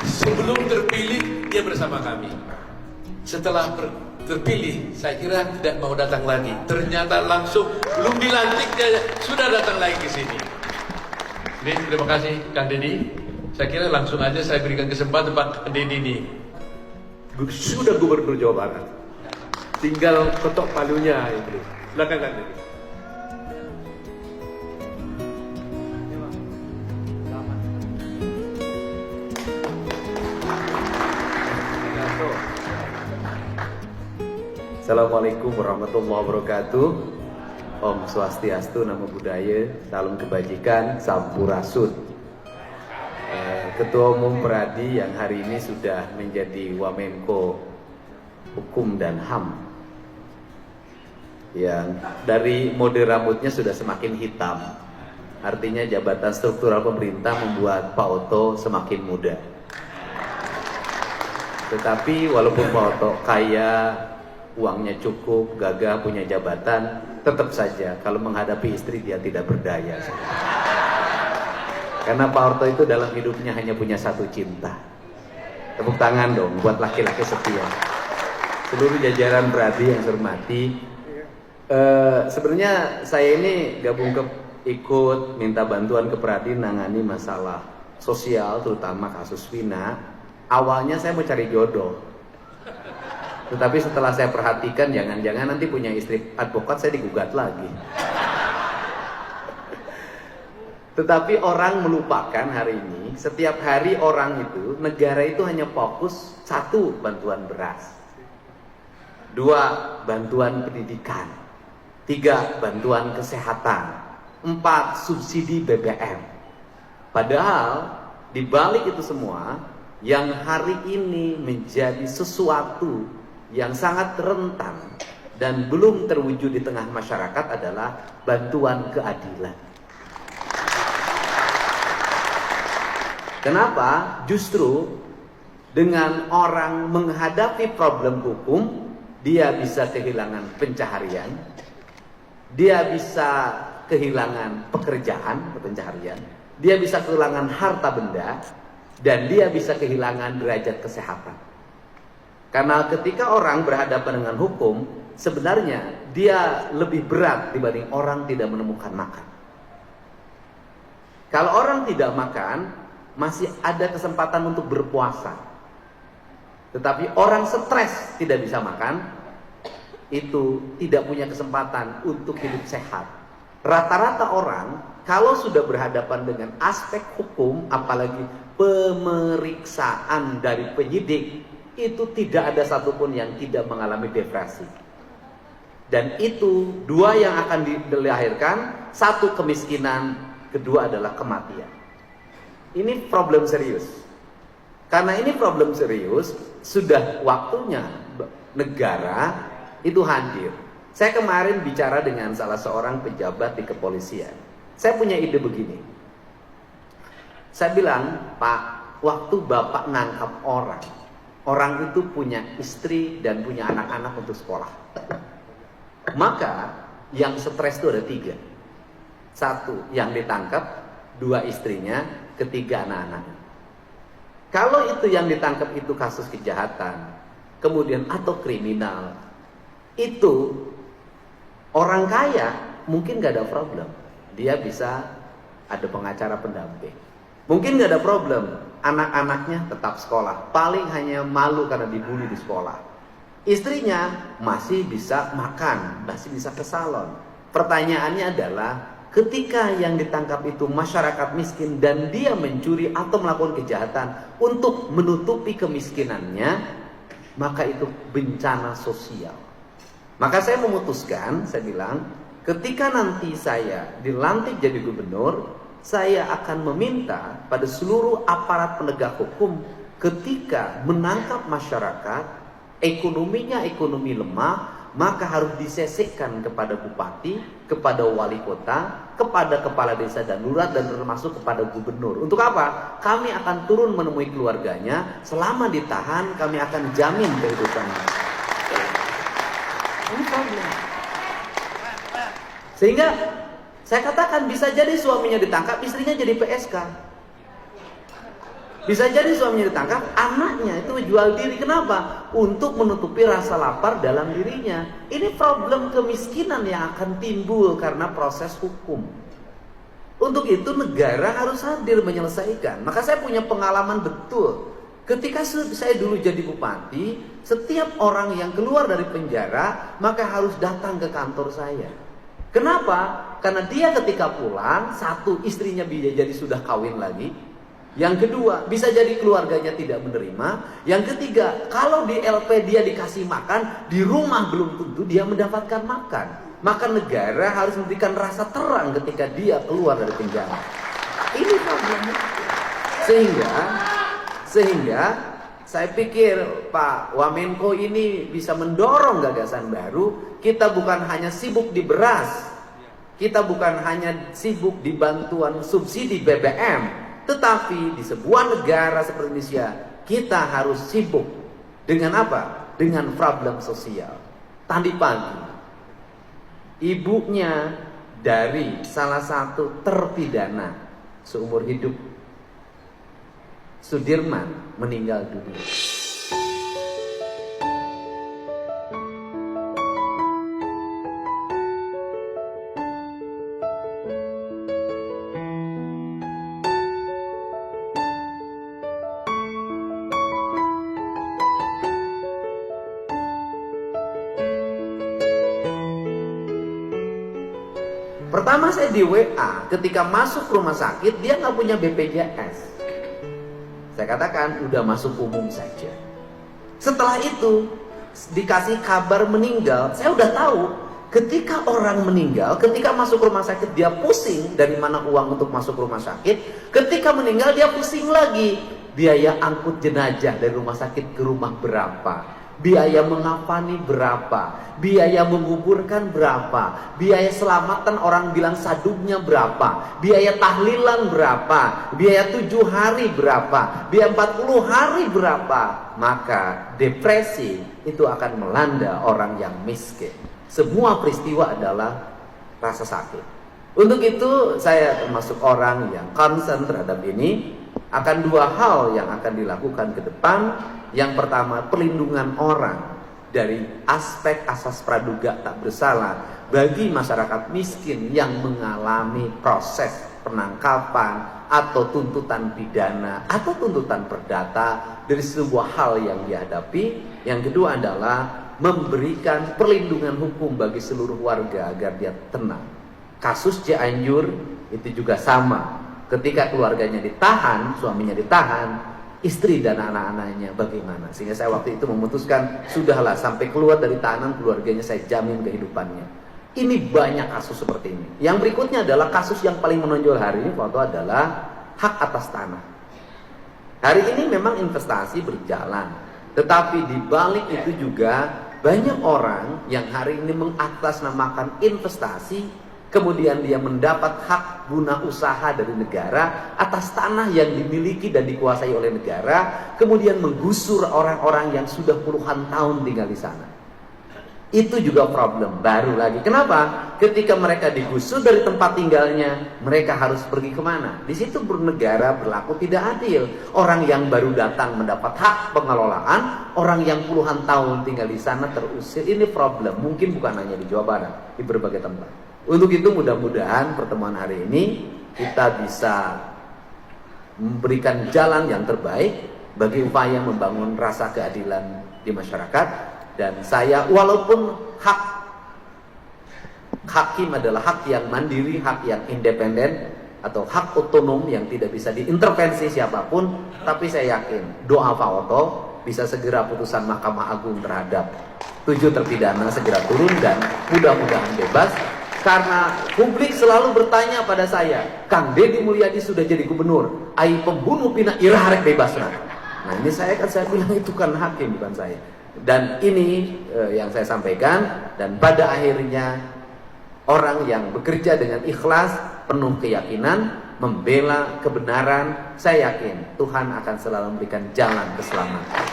Sebelum terpilih, dia bersama kami. Setelah terpilih, saya kira tidak mau datang lagi. Ternyata langsung belum dilantik dia sudah datang lagi ke sini. Ini terima kasih Kang Deddy. Saya kira langsung aja saya berikan kesempatan Pak Deddy ini. Sudah Gubernur Jawa Barat. Tinggal ketok palunya itu. Silakan Kang Deddy. Assalamualaikum warahmatullahi wabarakatuh. Om Swastiastu, Namo Buddhaya, salam kebajikan, Sampurasun. Ketua Umum Peradi yang hari ini sudah menjadi Wamenko Hukum dan HAM, yang dari mode rambutnya sudah semakin hitam, artinya jabatan struktural pemerintah membuat Pak Oto semakin muda. Tetapi walaupun Pak Oto kaya, uangnya cukup, gagah, punya jabatan, tetap saja kalau menghadapi istri dia tidak berdaya. Karena Pak Oto itu dalam hidupnya hanya punya satu cinta. Tepuk tangan dong buat laki-laki setia. Seluruh jajaran Peradi yang saya hormati. Sebenarnya saya ini ikut minta bantuan ke Peradi nangani masalah sosial, terutama kasus Vina. Awalnya saya mau cari jodoh. Tetapi setelah saya perhatikan, jangan-jangan nanti punya istri advokat, saya digugat lagi. Tetapi orang melupakan hari ini, setiap hari orang itu, negara itu hanya fokus satu, bantuan beras, dua, bantuan pendidikan, tiga, bantuan kesehatan, empat, subsidi BBM. Padahal di balik itu semua, yang hari ini menjadi sesuatu yang sangat rentan dan belum terwujud di tengah masyarakat adalah bantuan keadilan. Kenapa? Justru dengan orang menghadapi problem hukum, dia bisa kehilangan pencaharian, dia bisa kehilangan pekerjaan, pencaharian, dia bisa kehilangan harta benda, dan dia bisa kehilangan derajat kesehatan. Karena ketika orang berhadapan dengan hukum, sebenarnya dia lebih berat dibanding orang tidak menemukan makan. Kalau orang tidak makan, masih ada kesempatan untuk berpuasa. Tetapi orang stres tidak bisa makan, itu tidak punya kesempatan untuk hidup sehat. Rata-rata orang kalau sudah berhadapan dengan aspek hukum, apalagi pemeriksaan dari penyidik, itu tidak ada satupun yang tidak mengalami depresi. Dan itu dua yang akan dilahirkan, satu kemiskinan, kedua adalah kematian. Ini problem serius. Karena ini problem serius, sudah waktunya negara itu hadir. Saya kemarin bicara dengan salah seorang pejabat di kepolisian. Saya punya ide begini. Saya bilang, Pak, waktu Bapak nangkap orang itu punya istri dan punya anak-anak untuk sekolah. Maka yang stres itu ada tiga. Satu, yang ditangkap, dua istrinya, ketiga anak-anaknya. Kalau itu yang ditangkap itu kasus kejahatan, kemudian atau kriminal, itu orang kaya mungkin gak ada problem. Dia bisa ada pengacara pendamping. Mungkin gak ada problem, anak-anaknya tetap sekolah, paling hanya malu karena dibully di sekolah. Istrinya masih bisa makan, masih bisa ke salon. Pertanyaannya adalah, ketika yang ditangkap itu masyarakat miskin dan dia mencuri atau melakukan kejahatan untuk menutupi kemiskinannya, maka itu bencana sosial. Maka saya memutuskan, saya bilang, ketika nanti saya dilantik jadi gubernur, saya akan meminta pada seluruh aparat penegak hukum ketika menangkap masyarakat, ekonominya ekonomi lemah, maka harus disesekkan kepada bupati, kepada wali kota, kepada kepala desa dan lurah, dan termasuk kepada gubernur. Untuk apa? Kami akan turun menemui keluarganya, selama ditahan kami akan jamin kehidupannya. Ini problem. Sehingga saya katakan bisa jadi suaminya ditangkap, istrinya jadi PSK. Bisa jadi suaminya ditangkap, anaknya itu jual diri. Kenapa? Untuk menutupi rasa lapar dalam dirinya. Ini problem kemiskinan yang akan timbul karena proses hukum. Untuk itu negara harus hadir menyelesaikan. Maka saya punya pengalaman betul. Ketika saya dulu jadi bupati, setiap orang yang keluar dari penjara maka harus datang ke kantor saya. Kenapa? Karena dia ketika pulang, satu, istrinya bisa jadi sudah kawin lagi. Yang kedua, bisa jadi keluarganya tidak menerima. Yang ketiga, kalau di LP dia dikasih makan, di rumah belum tentu dia mendapatkan makan. Maka negara harus memberikan rasa terang ketika dia keluar dari penjara. Ini problemnya. Sehingga saya pikir Pak Wamenko ini bisa mendorong gagasan baru. Kita bukan hanya sibuk di beras, kita bukan hanya sibuk di bantuan subsidi BBM, tetapi di sebuah negara seperti Indonesia kita harus sibuk dengan apa? Dengan problem sosial. Tadi pagi ibunya dari salah satu terpidana seumur hidup Sudirman meninggal dunia. Pertama saya di WA, ketika masuk rumah sakit dia nggak punya BPJS. Saya katakan udah masuk umum saja. Setelah itu dikasih kabar meninggal, saya udah tahu ketika orang meninggal, ketika masuk rumah sakit dia pusing dari mana uang untuk masuk rumah sakit. Ketika meninggal dia pusing lagi, biaya angkut jenazah dari rumah sakit ke rumah berapa, biaya mengafani berapa, biaya menguburkan berapa, biaya selamatan orang bilang sadungnya berapa, biaya tahlilan berapa, biaya 7 hari berapa, biaya 40 hari berapa. Maka depresi itu akan melanda orang yang miskin. Semua peristiwa adalah rasa sakit. Untuk itu saya termasuk orang yang concern terhadap ini. Akan dua hal yang akan dilakukan ke depan. Yang pertama, perlindungan orang dari aspek asas praduga tak bersalah bagi masyarakat miskin yang mengalami proses penangkapan atau tuntutan pidana atau tuntutan perdata dari sebuah hal yang dihadapi. Yang kedua adalah memberikan perlindungan hukum bagi seluruh warga agar dia tenang. Kasus Cianjur itu juga sama. Ketika keluarganya ditahan, suaminya ditahan, istri dan anak-anaknya bagaimana? Sehingga saya waktu itu memutuskan, sudahlah sampai keluar dari tahanan keluarganya saya jamin kehidupannya. Ini banyak kasus seperti ini. Yang berikutnya adalah kasus yang paling menonjol hari ini waktu adalah hak atas tanah. Hari ini memang investasi berjalan, tetapi di balik itu juga banyak orang yang hari ini mengatasnamakan investasi. Kemudian dia mendapat hak guna usaha dari negara atas tanah yang dimiliki dan dikuasai oleh negara. Kemudian menggusur orang-orang yang sudah puluhan tahun tinggal di sana. Itu juga problem baru lagi. Kenapa? Ketika mereka digusur dari tempat tinggalnya, mereka harus pergi kemana? Di situ bernegara berlaku tidak adil. Orang yang baru datang mendapat hak pengelolaan, orang yang puluhan tahun tinggal di sana terusir. Ini problem. Mungkin bukan hanya di Jawa Barat, di berbagai tempat. Untuk itu mudah-mudahan pertemuan hari ini kita bisa memberikan jalan yang terbaik bagi upaya membangun rasa keadilan di masyarakat. Dan saya, walaupun hak hakim adalah hak yang mandiri, hak yang independen atau hak otonom yang tidak bisa diintervensi siapapun, tapi saya yakin doa Fawoto bisa segera putusan Mahkamah Agung terhadap 7 terpidana segera turun dan mudah-mudahan bebas. Karena publik selalu bertanya pada saya, Kang Deddy Mulyadi sudah jadi gubernur, ai pembunuh pina irah rek bebas. Nah ini saya bilang itu kan hakim bukan saya. Dan ini yang saya sampaikan. Dan pada akhirnya orang yang bekerja dengan ikhlas, penuh keyakinan, membela kebenaran, saya yakin Tuhan akan selalu memberikan jalan keselamatan.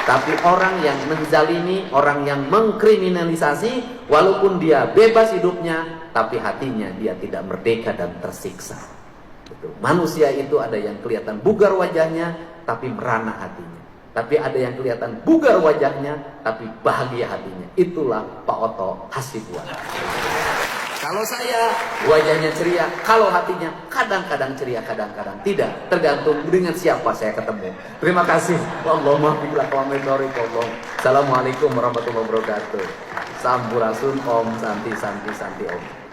Tapi orang yang menzalimi, orang yang mengkriminalisasi, walaupun dia bebas hidupnya, tapi hatinya dia tidak merdeka dan tersiksa. Gitu. Manusia itu ada yang kelihatan bugar wajahnya, tapi merana hatinya. Tapi ada yang kelihatan bugar wajahnya, tapi bahagia hatinya. Itulah Pak Oto Hasibuan. Kalau saya wajahnya ceria, kalau hatinya kadang-kadang ceria, kadang-kadang tidak. Tergantung dengan siapa saya ketemu. Terima kasih. Assalamualaikum warahmatullahi wabarakatuh. Sampurasun Om Santi Santi Santi Om.